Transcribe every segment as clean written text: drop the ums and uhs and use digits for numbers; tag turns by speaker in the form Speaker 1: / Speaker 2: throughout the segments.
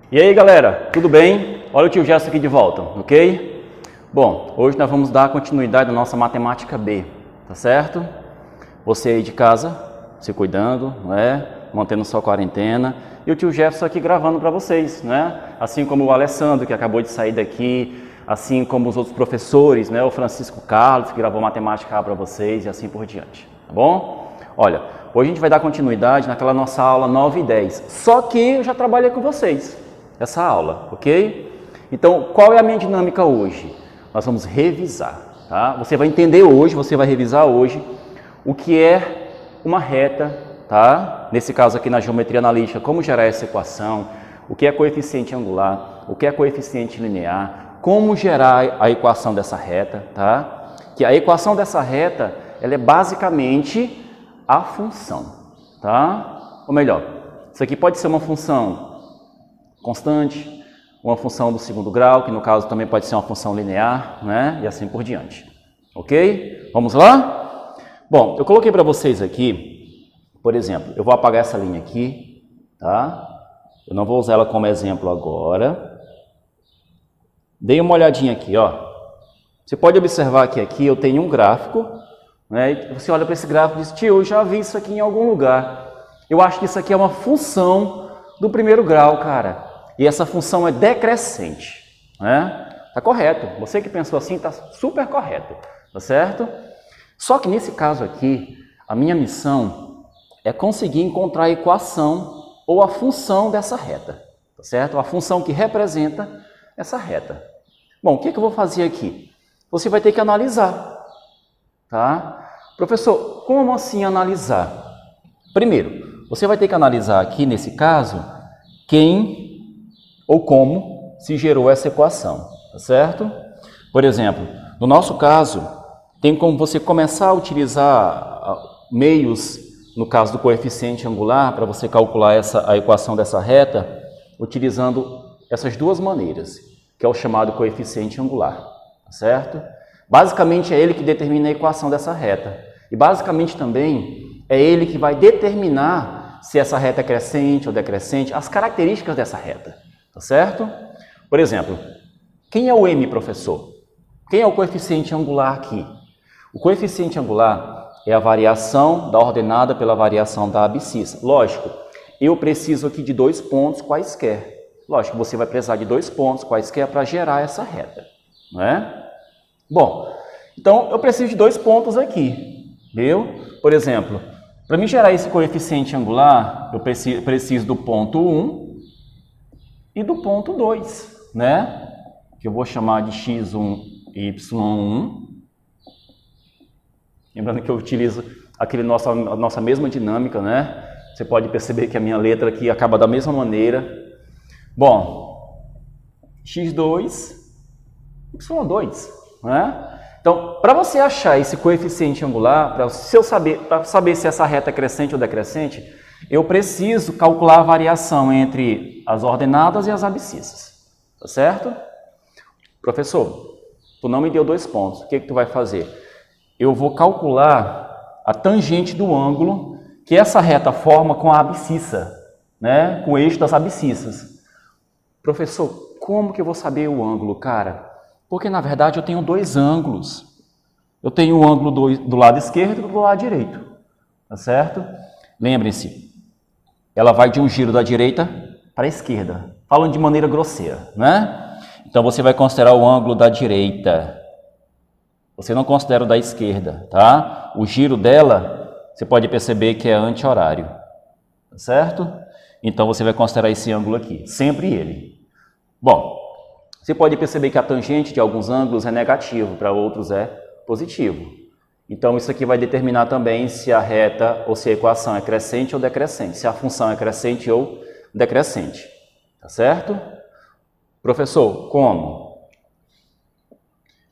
Speaker 1: E aí galera, tudo bem? Olha o tio Gerson aqui de volta, ok? Bom, hoje nós vamos dar continuidade à nossa matemática B, tá certo? Você aí de casa, se cuidando, não é? Mantendo sua quarentena. E o tio Jefferson aqui gravando para vocês, né? Assim como o Alessandro, que acabou de sair daqui, assim como os outros professores, né? O Francisco Carlos, que gravou matemática para vocês e assim por diante, tá bom? Olha, hoje a gente vai dar continuidade naquela nossa aula 9 e 10, só que eu já trabalhei com vocês essa aula, ok? Então, qual é a minha dinâmica hoje? Nós vamos revisar, tá? Você vai entender hoje, você vai revisar hoje o que é uma reta, tá? Nesse caso aqui na geometria analítica, como gerar essa equação, o que é coeficiente angular, o que é coeficiente linear, como gerar a equação dessa reta, tá? Que a equação dessa reta, ela é basicamente a função, tá? Ou melhor, isso aqui pode ser uma função constante, uma função do segundo grau, que no caso também pode ser uma função linear, né? E assim por diante. Ok? Vamos lá? Bom, eu coloquei para vocês aqui, por exemplo, eu vou apagar essa linha aqui, tá? Eu não vou usar ela como exemplo agora. Dei uma olhadinha aqui, ó. Você pode observar que aqui eu tenho um gráfico, né? E você olha para esse gráfico e diz, tio, eu já vi isso aqui em algum lugar. Eu acho que isso aqui é uma função do primeiro grau, cara. E essa função é decrescente, né? Tá correto. Você que pensou assim tá super correto, tá certo? Só que nesse caso aqui, a minha missão é conseguir encontrar a equação ou a função dessa reta, tá certo? A função que representa essa reta. Bom, o que eu vou fazer aqui? Você vai ter que analisar, tá? Professor, como assim analisar? Primeiro, você vai ter que analisar aqui, nesse caso, quem ou como se gerou essa equação, tá certo? Por exemplo, no nosso caso, tem como você começar a utilizar meios, no caso do coeficiente angular, para você calcular a equação dessa reta, utilizando essas duas maneiras, que é o chamado coeficiente angular, tá certo? Basicamente é ele que determina a equação dessa reta. E basicamente também é ele que vai determinar se essa reta é crescente ou decrescente, as características dessa reta. Tá certo? Por exemplo, quem é o m, professor? Quem é o coeficiente angular aqui? O coeficiente angular é a variação da ordenada pela variação da abscissa. Lógico, eu preciso aqui de 2 pontos quaisquer. Lógico, você vai precisar de 2 pontos quaisquer para gerar essa reta, não é? Bom, então eu preciso de 2 pontos aqui, viu? Por exemplo, para me gerar esse coeficiente angular, eu preciso do ponto 1 e do ponto 2, né? Que eu vou chamar de x1 e y1. Lembrando que eu utilizo a nossa mesma dinâmica, né? Você pode perceber que a minha letra aqui acaba da mesma maneira. Bom, x2, y2, né? Então, para você achar esse coeficiente angular, para saber se essa reta é crescente ou decrescente, eu preciso calcular a variação entre as ordenadas e as abscissas, tá certo? Professor, tu não me deu 2 pontos, o que tu vai fazer? Eu vou calcular a tangente do ângulo que essa reta forma com a abscissa, né? Com o eixo das abscissas. Professor, como que eu vou saber o ângulo, cara? Porque na verdade eu tenho 2 ângulos. Eu tenho o ângulo do lado esquerdo e do lado direito, tá certo? Lembrem-se, ela vai de um giro da direita para a esquerda, falando de maneira grosseira, né? Então você vai considerar o ângulo da direita, você não considera o da esquerda, tá? O giro dela, você pode perceber que é anti-horário, tá certo? Então você vai considerar esse ângulo aqui, sempre ele. Bom, você pode perceber que a tangente de alguns ângulos é negativo, para outros é positivo. Então, isso aqui vai determinar também se a reta ou se a equação é crescente ou decrescente, se a função é crescente ou decrescente. Tá certo? Professor, como?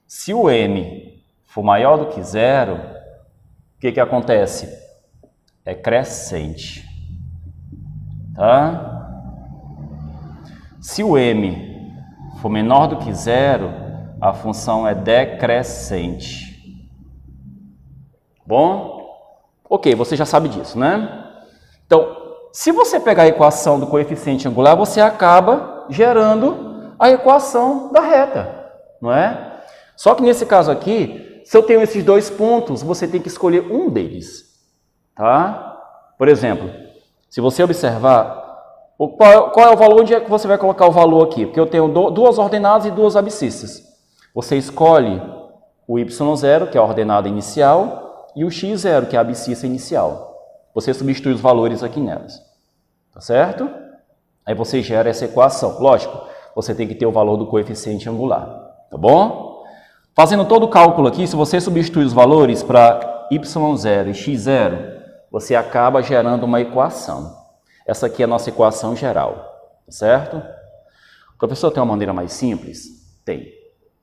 Speaker 1: Se o m for maior do que 0, o que acontece? É crescente. Tá? Se o m for menor do que 0, a função é decrescente. Bom? Ok, você já sabe disso, né? Então, se você pegar a equação do coeficiente angular, você acaba gerando a equação da reta, não é? Só que nesse caso aqui, se eu tenho esses dois pontos, você tem que escolher um deles, tá? Por exemplo, se você observar, qual é o valor, onde é que você vai colocar o valor aqui? Porque eu tenho duas ordenadas e duas abscissas. Você escolhe o y0, que é a ordenada inicial, e o x0, que é a abscissa inicial. Você substitui os valores aqui nelas, tá certo? Aí você gera essa equação. Lógico, você tem que ter o valor do coeficiente angular, tá bom? Fazendo todo o cálculo aqui, se você substituir os valores para y0 e x0, você acaba gerando uma equação. Essa aqui é a nossa equação geral, tá certo? Professor, tem uma maneira mais simples? Tem.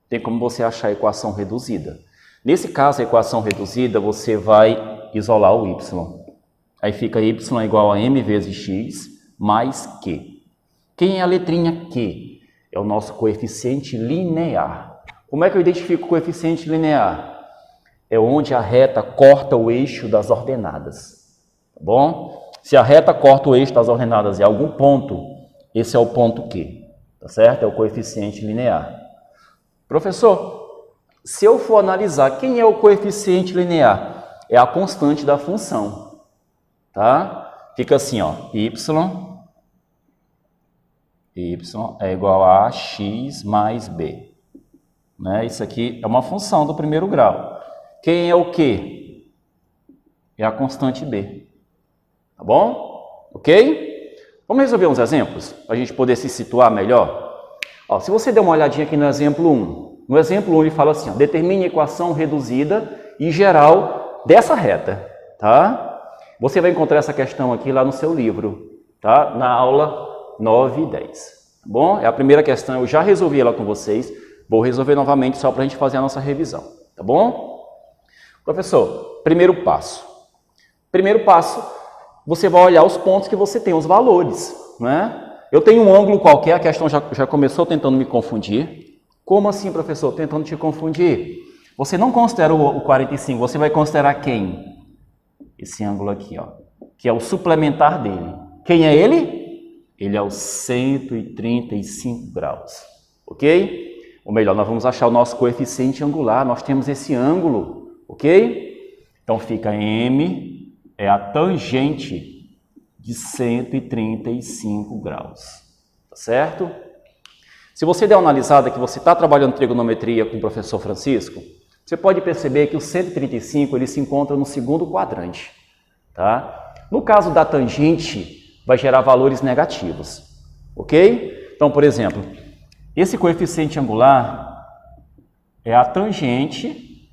Speaker 1: Tem como você achar a equação reduzida. Nesse caso, a equação reduzida, você vai isolar o y. Aí fica y igual a m vezes x mais q. Quem é a letrinha q? É o nosso coeficiente linear. Como é que eu identifico o coeficiente linear? É onde a reta corta o eixo das ordenadas. Tá bom? Se a reta corta o eixo das ordenadas em algum ponto, esse é o ponto Q. Tá certo? É o coeficiente linear. Professor, se eu for analisar quem é o coeficiente linear, é a constante da função. Tá? Fica assim, ó, y é igual a x mais b. Né? Isso aqui é uma função do primeiro grau. Quem é o Q? É a constante b. Tá bom? Ok? Vamos resolver uns exemplos para a gente poder se situar melhor? Ó, se você der uma olhadinha aqui no exemplo 1. No exemplo 1 ele fala assim, ó, determine a equação reduzida e geral dessa reta. Tá? Você vai encontrar essa questão aqui lá no seu livro, tá? Na aula 9 e 10. Tá bom? É a primeira questão, eu já resolvi ela com vocês. Vou resolver novamente só para a gente fazer a nossa revisão. Tá bom? Professor, primeiro passo. Primeiro passo, você vai olhar os pontos que você tem, os valores, né? Eu tenho um ângulo qualquer, a questão já começou tentando me confundir. Como assim, professor? Tentando te confundir. Você não considera o 45, você vai considerar quem? Esse ângulo aqui, ó, que é o suplementar dele. Quem é ele? Ele é o 135 graus, ok? Ou melhor, nós vamos achar o nosso coeficiente angular, nós temos esse ângulo, ok? Então fica M é a tangente de 135 graus, tá certo? Se você der uma analisada que você está trabalhando trigonometria com o professor Francisco, você pode perceber que o 135 ele se encontra no segundo quadrante, tá? No caso da tangente, vai gerar valores negativos, ok? Então, por exemplo, esse coeficiente angular é a tangente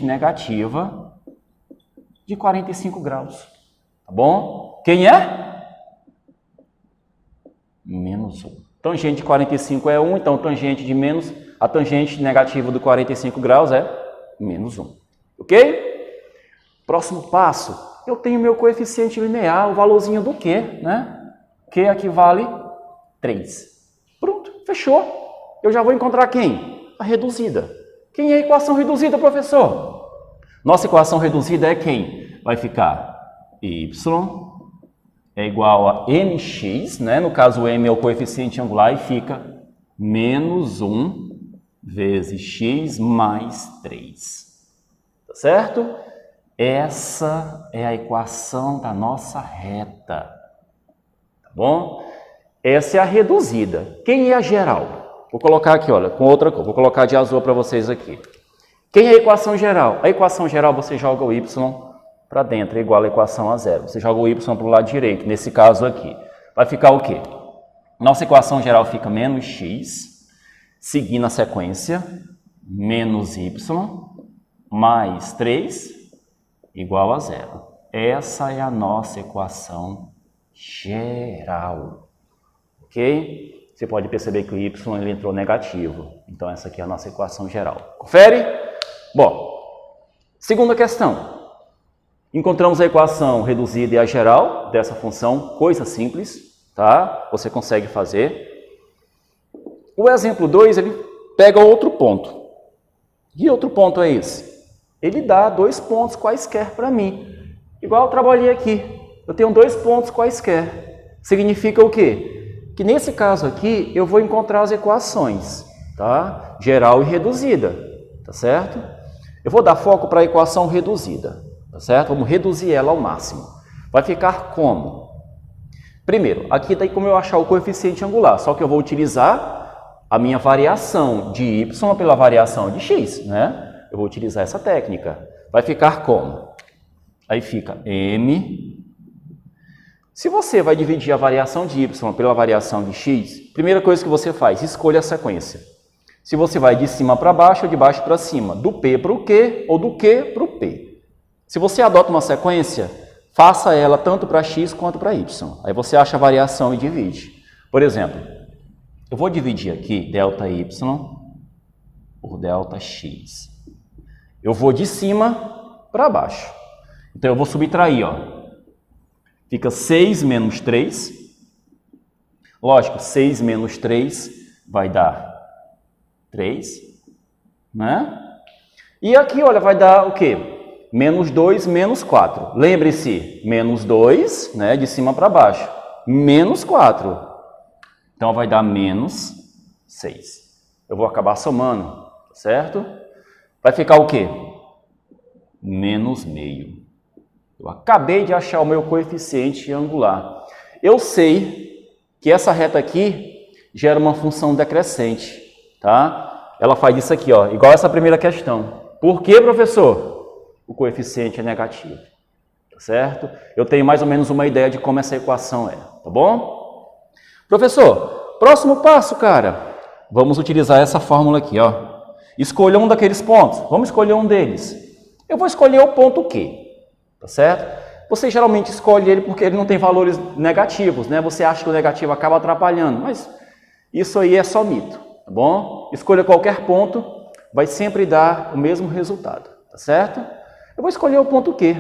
Speaker 1: negativa de 45 graus, tá bom? Quem é? Menos 1. Tangente de 45 é 1, então tangente de menos, a tangente negativa do 45 graus é menos 1, ok? Próximo passo, eu tenho meu coeficiente linear, o valorzinho do Q, né? Q equivale 3. Pronto, fechou. Eu já vou encontrar quem? A reduzida. Quem é a equação reduzida, professor? Nossa equação reduzida é quem? Vai ficar y é igual a mx, né? No caso o m é o coeficiente angular e fica menos 1 vezes x mais 3. Tá certo? Essa é a equação da nossa reta. Tá bom? Essa é a reduzida. Quem é a geral? Vou colocar aqui, olha, com outra cor. Vou colocar de azul para vocês aqui. Quem é a equação geral? A equação geral você joga o y para dentro, é igual a equação a zero. Você joga o y para o lado direito, nesse caso aqui. Vai ficar o quê? Nossa equação geral fica menos x, seguindo a sequência, menos y, mais 3, igual a zero. Essa é a nossa equação geral. Ok? Você pode perceber que o y ele entrou negativo. Então, essa aqui é a nossa equação geral. Confere? Bom, segunda questão. Encontramos a equação reduzida e a geral dessa função, coisa simples, tá? Você consegue fazer. O exemplo 2, ele pega outro ponto. Que outro ponto é esse? Ele dá 2 pontos quaisquer para mim. Igual eu trabalhei aqui. Eu tenho 2 pontos quaisquer. Significa o quê? que nesse caso aqui eu vou encontrar as equações, tá? Geral e reduzida, tá certo? Eu vou dar foco para a equação reduzida, tá certo? Vamos reduzir ela ao máximo. Vai ficar como? Primeiro, aqui tem como eu achar o coeficiente angular, só que eu vou utilizar a minha variação de y pela variação de x, né? Eu vou utilizar essa técnica. Vai ficar como? Aí fica m. Se você vai dividir a variação de y pela variação de x, primeira coisa que você faz, escolha a sequência. Se você vai de cima para baixo ou de baixo para cima, do p para o q ou do q para o p. Se você adota uma sequência, faça ela tanto para x quanto para y. Aí você acha a variação e divide. Por exemplo, eu vou dividir aqui ΔY por ΔX. Eu vou de cima para baixo. Então eu vou subtrair, ó. Fica 6 menos 3. Lógico, 6 menos 3 vai dar 3, né? E aqui, olha, vai dar o quê? Menos 2, menos 4. Lembre-se, menos 2, né, de cima para baixo. Menos 4. Então, vai dar menos 6. Eu vou acabar somando, certo? Vai ficar o quê? Menos meio. Eu acabei de achar o meu coeficiente angular. Eu sei que essa reta aqui gera uma função decrescente, tá? Ela faz isso aqui, ó, igual essa primeira questão. Por que, professor? O coeficiente é negativo, tá certo? Eu tenho mais ou menos uma ideia de como essa equação é, tá bom? Professor, próximo passo, cara. Vamos utilizar essa fórmula aqui, ó. Escolha um daqueles pontos. Vamos escolher um deles. Eu vou escolher o ponto Q. Tá certo? Você geralmente escolhe ele porque ele não tem valores negativos, né? Você acha que o negativo acaba atrapalhando, mas isso aí é só mito, tá bom? Escolha qualquer ponto, vai sempre dar o mesmo resultado, tá certo? Eu vou escolher o ponto Q.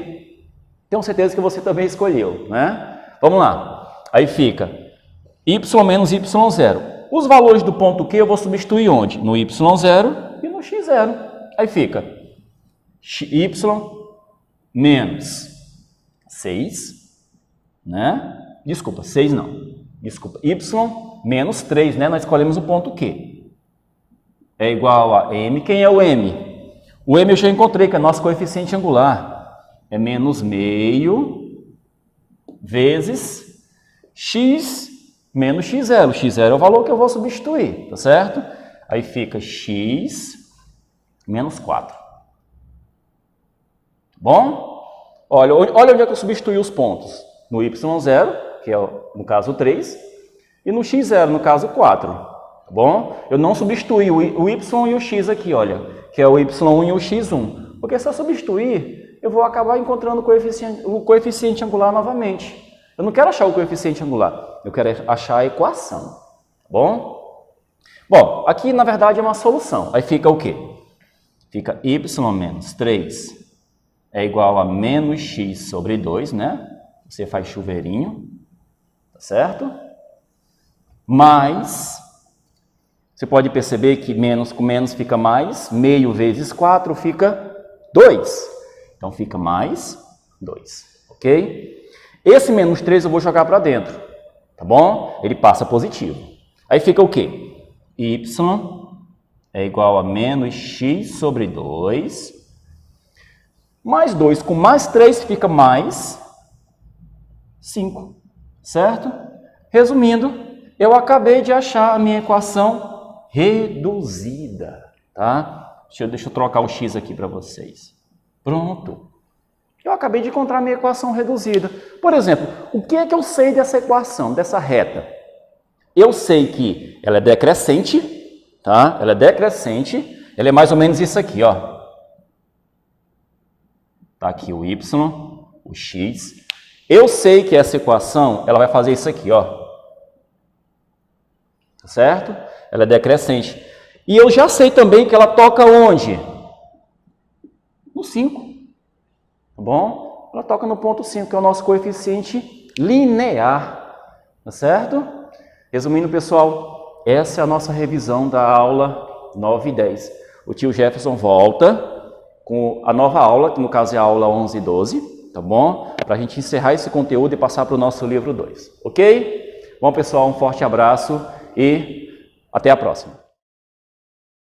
Speaker 1: Tenho certeza que você também escolheu, né? Vamos lá. Aí fica y menos y0. Os valores do ponto Q eu vou substituir onde? No y0 e no x0. Aí fica y menos 6, né? Desculpa, 6 não. Desculpa, y menos 3, né? Nós escolhemos o ponto Q. É igual a m. Quem é o m? O m eu já encontrei, que é nosso coeficiente angular. É menos meio vezes x menos x0. x0 é o valor que eu vou substituir, tá certo? Aí fica x menos 4. Bom? Olha onde é que eu substituí os pontos. No y0, que é no caso 3, e no x0, no caso 4. Tá bom? Eu não substituí o y e o x aqui, olha, que é o y1 e o x1. Porque se eu substituir, eu vou acabar encontrando o coeficiente angular novamente. Eu não quero achar o coeficiente angular, eu quero achar a equação. Tá bom? Bom, aqui na verdade é uma solução. Aí fica o quê? Fica y menos 3 é igual a menos x sobre 2, né? Você faz chuveirinho, tá certo? Mais, você pode perceber que menos com menos fica mais, meio vezes 4 fica 2. Então, fica mais 2, ok? Esse menos 3 eu vou jogar para dentro, tá bom? Ele passa positivo. Aí fica o quê? Y é igual a menos x sobre 2, mais 2 com mais 3 fica mais 5, certo? Resumindo, eu acabei de achar a minha equação reduzida, tá? Deixa eu trocar o x aqui para vocês. Pronto. Eu acabei de encontrar a minha equação reduzida. Por exemplo, o que é que eu sei dessa equação, dessa reta? Eu sei que ela é decrescente, tá? Ela é decrescente, ela é mais ou menos isso aqui, ó. Tá aqui o y, o x. Eu sei que essa equação, ela vai fazer isso aqui, ó. Tá certo? Ela é decrescente. E eu já sei também que ela toca onde? No 5. Tá bom? Ela toca no ponto 5, que é o nosso coeficiente linear. Tá certo? Resumindo, pessoal, essa é a nossa revisão da aula 9 e 10. O tio Jefferson volta com a nova aula, que no caso é a aula 11 e 12, tá bom? Para a gente encerrar esse conteúdo e passar para o nosso livro 2, ok? Bom, pessoal, um forte abraço e até a próxima.